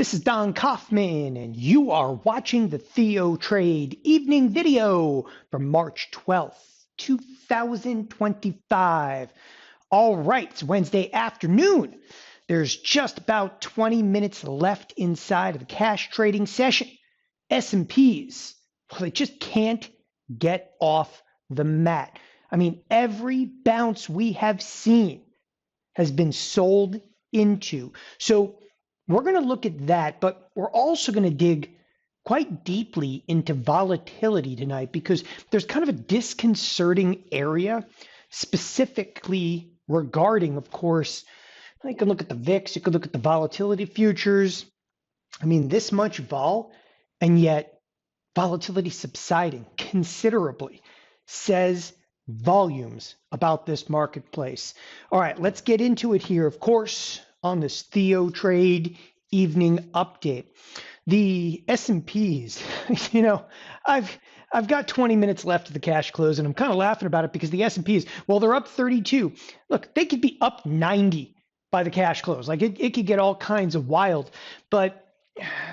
This is Don Kaufman, and you are watching the TheoTRADE evening video for March 12th, 2025. All right, it's Wednesday afternoon. There's just about 20 minutes left inside of the cash trading session. S&Ps, well, they just can't get off the mat. I mean, every bounce we have seen has been sold into. So we're going to look at that, but we're also going to dig quite deeply into volatility tonight because there's kind of a disconcerting area specifically regarding, of course, you can look at the VIX, you could look at the volatility futures. I mean, this much vol, and yet volatility subsiding considerably says volumes about this marketplace. All right, let's get into it here, of course, on this TheoTRADE evening update. The S&Ps, I've got 20 minutes left of the cash close, and I'm kind of laughing about it because the S&Ps, well, they're up 32. Look, they could be up 90 by the cash close. Like it could get all kinds of wild, but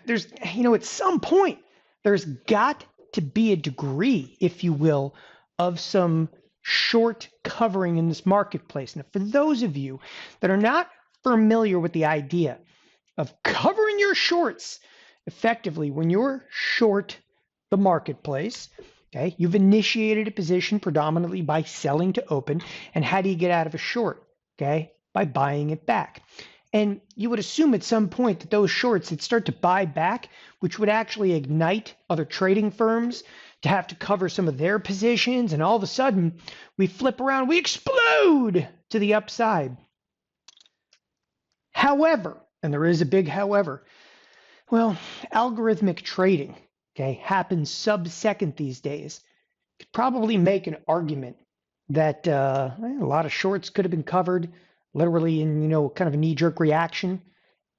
there's, at some point, there's got to be a degree, if you will, of some short covering in this marketplace. Now, for those of you that are not familiar with the idea of covering your shorts effectively, when you're short the marketplace, okay, you've initiated a position predominantly by selling to open. And how do you get out of a short? Okay, by buying it back. And you would assume at some point that those shorts would start to buy back, which would actually ignite other trading firms to have to cover some of their positions. And all of a sudden, we flip around, we explode to the upside. However, and there is a big however, well, algorithmic trading, okay, happens sub-second these days. Could probably make an argument that a lot of shorts could have been covered literally in, kind of a knee-jerk reaction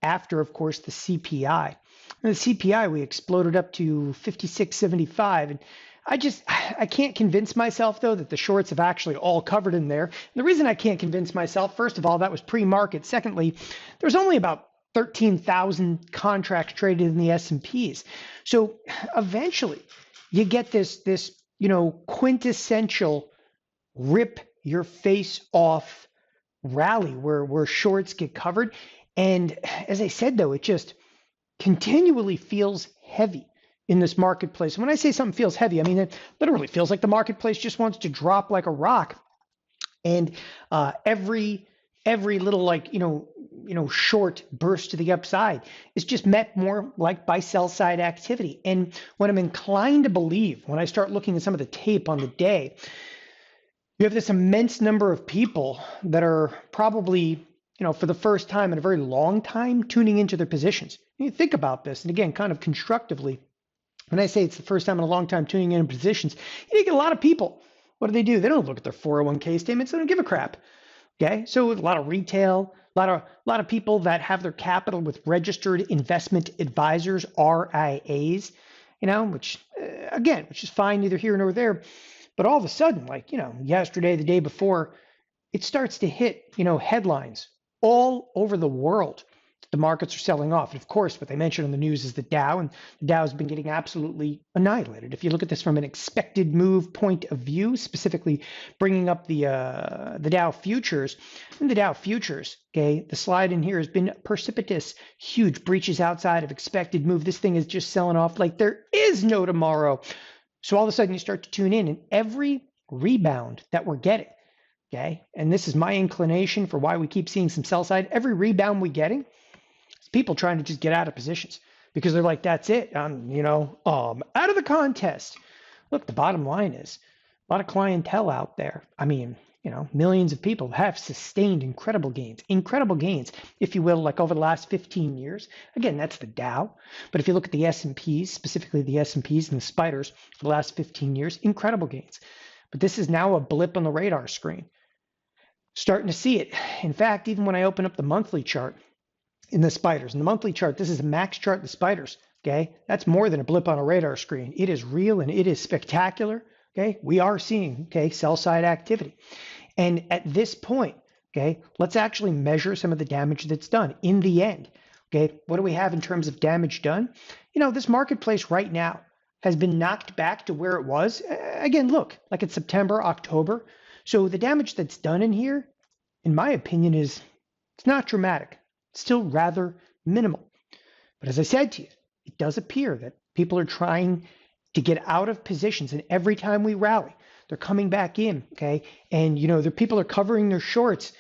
after, of course, the CPI. And the CPI, we exploded up to 56.75. And I can't convince myself, though, that the shorts have actually all covered in there. And the reason I can't convince myself, first of all, that was pre-market. Secondly, there's only about 13,000 contracts traded in the S&Ps. So eventually you get this quintessential rip your face off rally where shorts get covered. And as I said, though, it just continually feels heavy in this marketplace. And when I say something feels heavy, I mean, it literally feels like the marketplace just wants to drop like a rock. And every little short burst to the upside is just met more like by sell side activity. And what I'm inclined to believe when I start looking at some of the tape on the day, you have this immense number of people that are probably, for the first time in a very long time, tuning into their positions. You think about this, and again, kind of constructively, when I say it's the first time in a long time tuning in positions, you get a lot of people. What do? They don't look at their 401k statements. They don't give a crap. Okay, so a lot of retail, a lot of people that have their capital with registered investment advisors, RIAs, which is fine, neither here nor there. But all of a sudden, yesterday, the day before, it starts to hit, headlines all over the world. The markets are selling off. And of course, what they mentioned on the news is the Dow, and the Dow has been getting absolutely annihilated. If you look at this from an expected move point of view, specifically bringing up the Dow futures, and the Dow futures, okay, the slide in here has been precipitous, huge breaches outside of expected move. This thing is just selling off like there is no tomorrow. So all of a sudden you start to tune in, and every rebound that we're getting, okay, and this is my inclination for why we keep seeing some sell side, every rebound we're getting, people trying to just get out of positions because they're like, that's it. Out of the contest. Look, the bottom line is a lot of clientele out there. I mean, millions of people have sustained incredible gains, if you will, like over the last 15 years. Again, that's the Dow. But if you look at the S&Ps, specifically the S&Ps and the spiders for the last 15 years, incredible gains. But this is now a blip on the radar screen. Starting to see it. In fact, even when I open up the monthly chart, in the spiders. In the monthly chart, this is a max chart, the spiders, okay? That's more than a blip on a radar screen. It is real and it is spectacular, okay? We are seeing, okay, sell side activity. And at this point, okay, let's actually measure some of the damage that's done in the end. Okay, what do we have in terms of damage done? This marketplace right now has been knocked back to where it was. Again, look, like it's September, October. So the damage that's done in here, in my opinion, it's not dramatic. It's still rather minimal. But as I said to you, it does appear that people are trying to get out of positions, and every time we rally, they're coming back in, okay? And the people are covering their shorts,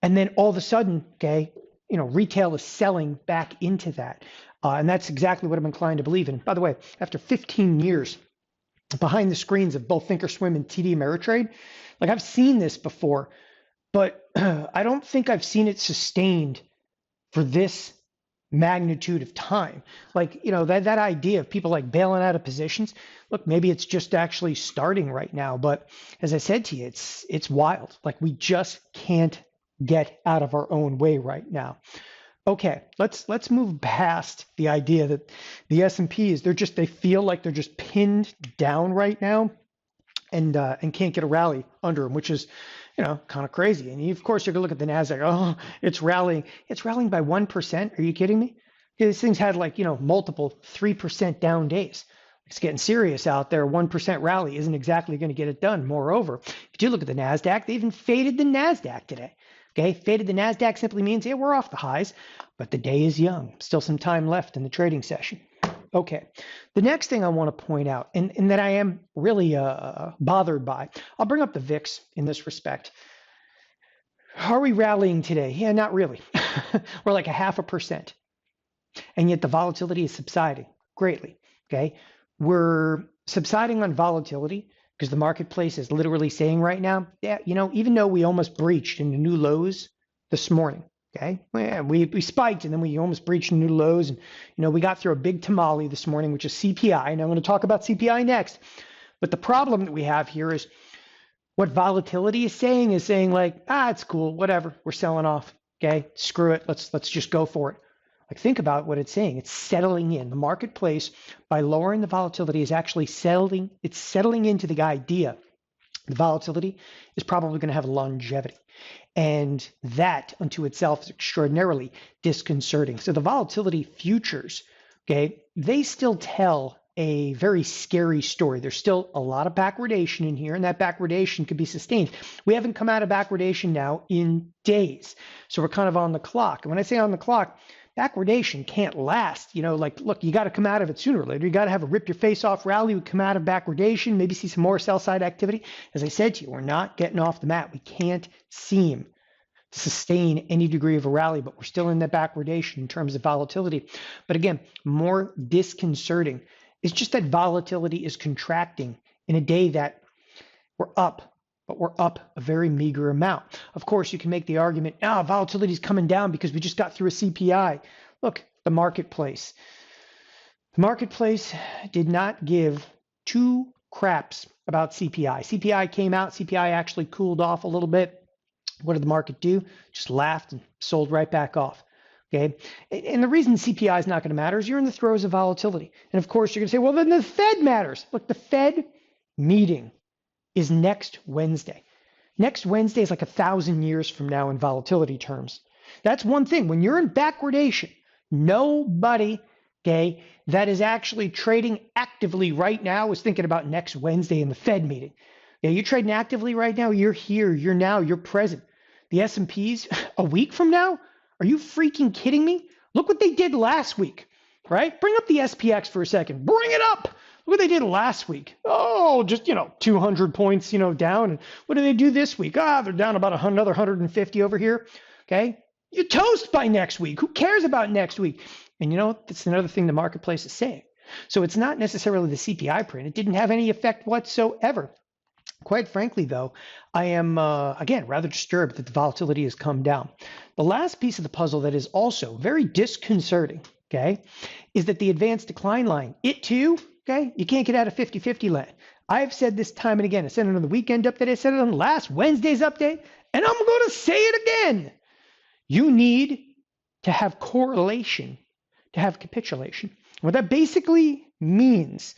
and then all of a sudden, okay, retail is selling back into that. And that's exactly what I'm inclined to believe in. By the way, after 15 years behind the screens of both Thinkorswim and TD Ameritrade, like I've seen this before, but I don't think I've seen it sustained for this magnitude of time. Like, that idea of people like bailing out of positions, look, maybe it's just actually starting right now. But as I said to you, it's wild. Like we just can't get out of our own way right now. Okay, let's move past the idea that the S&Ps, they feel like they're just pinned down right now and can't get a rally under them, which is kind of crazy. And of course, you're gonna look at the Nasdaq. Oh, it's rallying. It's rallying by 1%. Are you kidding me? This thing's had like multiple 3% down days. It's getting serious out there. 1% rally isn't exactly going to get it done. Moreover, if you do look at the Nasdaq, they even faded the Nasdaq today. Okay, faded the Nasdaq simply means, yeah, we're off the highs, but the day is young. Still some time left in the trading session. Okay, the next thing I want to point out, and that I am really bothered by, I'll bring up the VIX in this respect. Are we rallying today? Yeah, not really. We're like 0.5%. And yet the volatility is subsiding greatly. Okay, we're subsiding on volatility because the marketplace is literally saying right now, yeah, even though we almost breached into new lows this morning, okay, we spiked and then we almost breached new lows, and we got through a big tamale this morning, which is CPI, and I'm going to talk about CPI next. But the problem that we have here is what volatility is saying like, it's cool, whatever, we're selling off, okay, screw it, let's just go for it. Like, think about what it's saying. It's settling in. The marketplace, by lowering the volatility, is actually settling. It's settling into the idea the volatility is probably going to have longevity. And that unto itself is extraordinarily disconcerting. So the volatility futures, okay, they still tell a very scary story. There's still a lot of backwardation in here, and that backwardation could be sustained. We haven't come out of backwardation now in days. So we're kind of on the clock. And when I say on the clock, backwardation can't last. Like, look, you got to come out of it sooner or later. You got to have a rip your face off rally. We come out of backwardation, maybe see some more sell side activity. As I said to you, we're not getting off the mat. We can't seem to sustain any degree of a rally, but we're still in that backwardation in terms of volatility. But again, more disconcerting is just that volatility is contracting in a day that we're up, but we're up a very meager amount. Of course, you can make the argument, volatility is coming down because we just got through a CPI. Look, the marketplace. The marketplace did not give two craps about CPI. CPI came out, CPI actually cooled off a little bit. What did the market do? Just laughed and sold right back off. Okay. And the reason CPI is not going to matter is you're in the throes of volatility. And of course, you're going to say, well, then the Fed matters. Look, the Fed meeting is next Wednesday. Next Wednesday is like 1,000 years from now in volatility terms. That's one thing. When you're in backwardation, nobody, okay, that is actually trading actively right now is thinking about next Wednesday in the Fed meeting. Yeah, you're trading actively right now. You're here. You're now. You're present. The S&Ps a week from now? Are you freaking kidding me? Look what they did last week, right? Bring up the SPX for a second. Bring it up. Look what they did last week. Oh, just, 200 points, down. And what do they do this week? They're down about another 150 over here. Okay. You toast by next week. Who cares about next week? And that's another thing the marketplace is saying. So it's not necessarily the CPI print. It didn't have any effect whatsoever. Quite frankly, though, I am, again, rather disturbed that the volatility has come down. The last piece of the puzzle that is also very disconcerting, okay, is that the advanced decline line, it too, okay, you can't get out of 50-50 land. I've said this time and again. I said it on the weekend update. I said it on last Wednesday's update, and I'm going to say it again. You need to have correlation to have capitulation. What that basically means,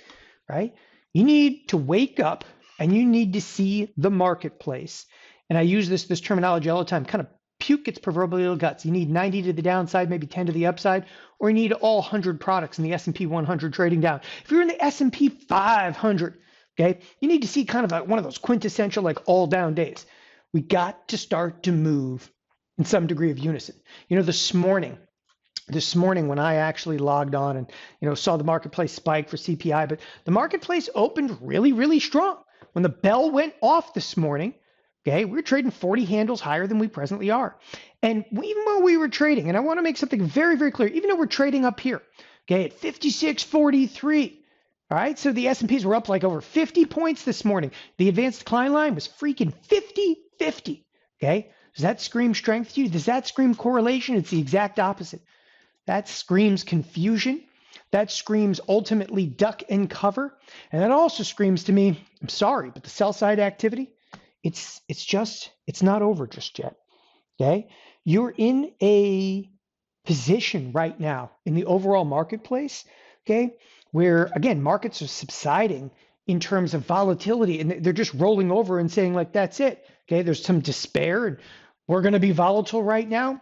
right, you need to wake up and you need to see the marketplace. And I use this terminology all the time, kind of puke its proverbial guts. You need 90 to the downside, maybe 10 to the upside, or you need all 100 products in the S&P 100 trading down. If you're in the S&P 500, okay, you need to see kind of one of those quintessential like all down days. We got to start to move in some degree of unison. You know, this morning when I actually logged on and, you know, saw the marketplace spike for CPI, but the marketplace opened really, really strong. When the bell went off this morning, okay, we were trading 40 handles higher than we presently are. And even while we were trading, and I want to make something very, very clear, even though we're trading up here, okay, at 56.43, all right, so the S&Ps were up like over 50 points this morning. The advanced decline line was freaking 50-50, okay? Does that scream strength to you? Does that scream correlation? It's the exact opposite. That screams confusion. That screams ultimately duck and cover. And that also screams to me, I'm sorry, but the sell side activity, it's not over just yet. Okay? You're in a position right now in the overall marketplace, okay, where again, markets are subsiding in terms of volatility and they're just rolling over and saying like, that's it. Okay? There's some despair and we're going to be volatile right now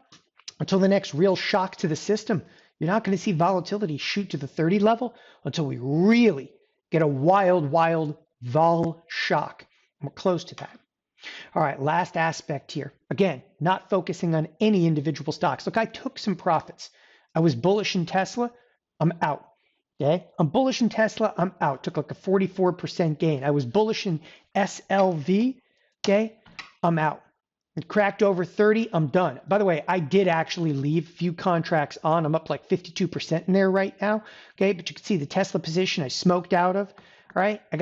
until the next real shock to the system. You're not going to see volatility shoot to the 30 level until we really get a wild vol shock. We're close to that. All right, last aspect here. Again, not focusing on any individual stocks. Look, I took some profits. I was bullish in Tesla. I'm out. Okay, I'm bullish in Tesla. I'm out. Took like a 44% gain. I was bullish in SLV. Okay, I'm out. It cracked over 30. I'm done. By the way, I did actually leave a few contracts on. I'm up like 52% in there right now. Okay, but you can see the Tesla position I smoked out of. All right, I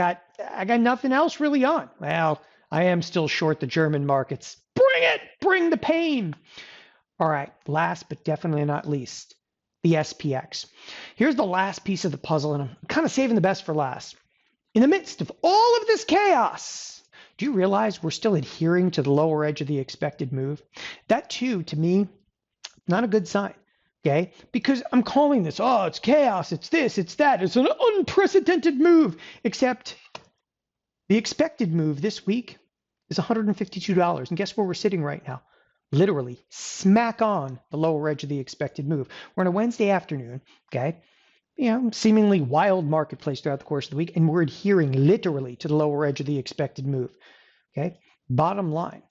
got nothing else really on. Well, I am still short the German markets. Bring it, bring the pain. All right, last but definitely not least, the SPX. Here's the last piece of the puzzle, and I'm kind of saving the best for last. In the midst of all of this chaos, do you realize we're still adhering to the lower edge of the expected move? That too, to me, not a good sign, okay? Because I'm calling this, oh, it's chaos, it's this, it's that, it's an unprecedented move, except the expected move this week is $152. And guess where we're sitting right now? Literally smack on the lower edge of the expected move. We're on a Wednesday afternoon, okay? You know, seemingly wild marketplace throughout the course of the week, and we're adhering literally to the lower edge of the expected move. Okay. Bottom line,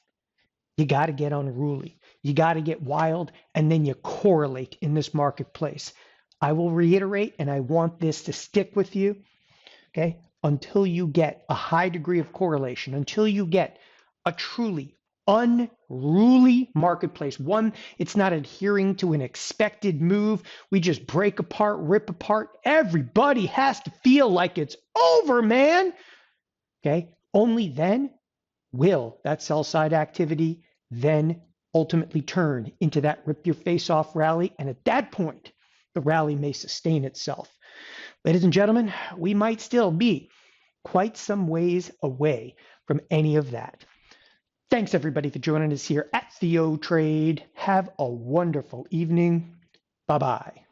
you got to get unruly. You got to get wild, and then you correlate in this marketplace. I will reiterate, and I want this to stick with you. Okay. Until you get a high degree of correlation, until you get a truly unruly marketplace, one, it's not adhering to an expected move. We just break apart, rip apart. Everybody has to feel like it's over, man. Okay. Only then will that sell side activity then ultimately turn into that rip your face off rally. And at that point, the rally may sustain itself. Ladies and gentlemen, we might still be quite some ways away from any of that. Thanks everybody for joining us here at TheoTRADE. Have a wonderful evening. Bye-bye.